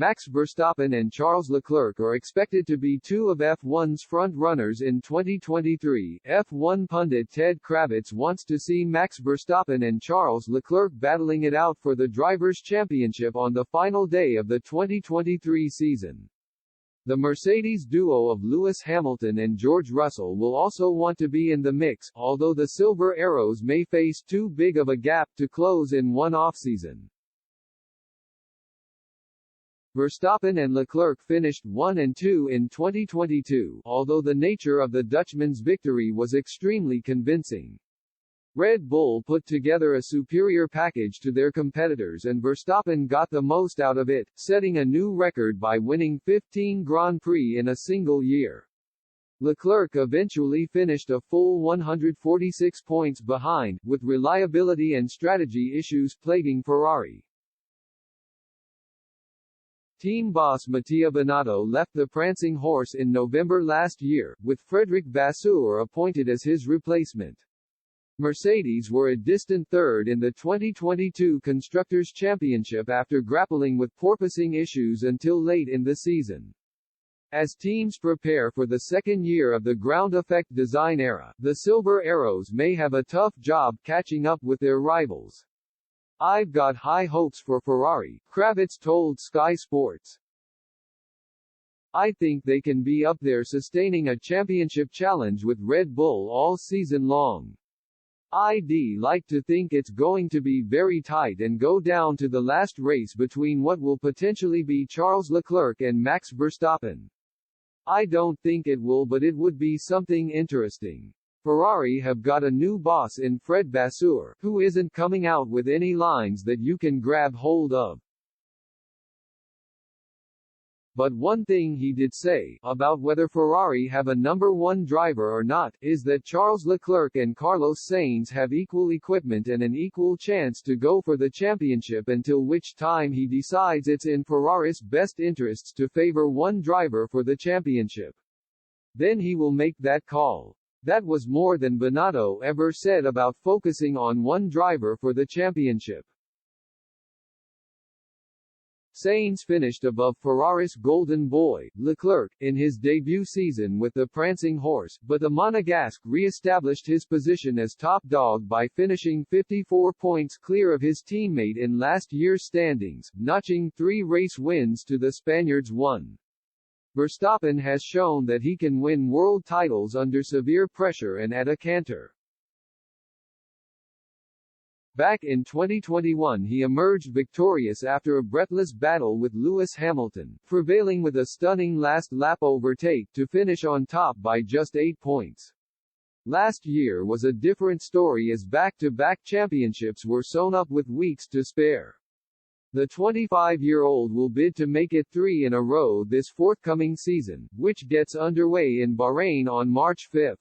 Max Verstappen and Charles Leclerc are expected to be two of F1's front-runners in 2023. F1 pundit Ted Kravitz wants to see Max Verstappen and Charles Leclerc battling it out for the Drivers' Championship on the final day of the 2023 season. The Mercedes duo of Lewis Hamilton and George Russell will also want to be in the mix, although the Silver Arrows may face too big of a gap to close in one offseason. Verstappen and Leclerc finished 1 and 2 in 2022, although the nature of the Dutchman's victory was extremely convincing. Red Bull put together a superior package to their competitors and Verstappen got the most out of it, setting a new record by winning 15 Grand Prix in a single year. Leclerc eventually finished a full 146 points behind, with reliability and strategy issues plaguing Ferrari. Team boss Mattia Binotto left the prancing horse in November last year, with Frédéric Vasseur appointed as his replacement. Mercedes were a distant third in the 2022 Constructors' Championship after grappling with porpoising issues until late in the season. As teams prepare for the second year of the ground effect design era, the Silver Arrows may have a tough job catching up with their rivals. "I've got high hopes for Ferrari," Kravitz told Sky Sports. "I think they can be up there sustaining a championship challenge with Red Bull all season long. I'd like to think it's going to be very tight and go down to the last race between what will potentially be Charles Leclerc and Max Verstappen. I don't think it will, but it would be something interesting." Ferrari have got a new boss in Fred Vasseur, who isn't coming out with any lines that you can grab hold of. But one thing he did say, about whether Ferrari have a number one driver or not, is that Charles Leclerc and Carlos Sainz have equal equipment and an equal chance to go for the championship, until which time he decides it's in Ferrari's best interests to favor one driver for the championship. Then he will make that call. That was more than Binotto ever said about focusing on one driver for the championship. Sainz finished above Ferrari's golden boy, Leclerc, in his debut season with the prancing horse, but the Monegasque re-established his position as top dog by finishing 54 points clear of his teammate in last year's standings, notching 3 race wins to the Spaniard's 1. Verstappen has shown that he can win world titles under severe pressure and at a canter. Back in 2021 he emerged victorious after a breathless battle with Lewis Hamilton, prevailing with a stunning last-lap overtake to finish on top by just 8 points. Last year was a different story as back-to-back championships were sewn up with weeks to spare. The 25-year-old will bid to make it 3 in a row this forthcoming season, which gets underway in Bahrain on March 5.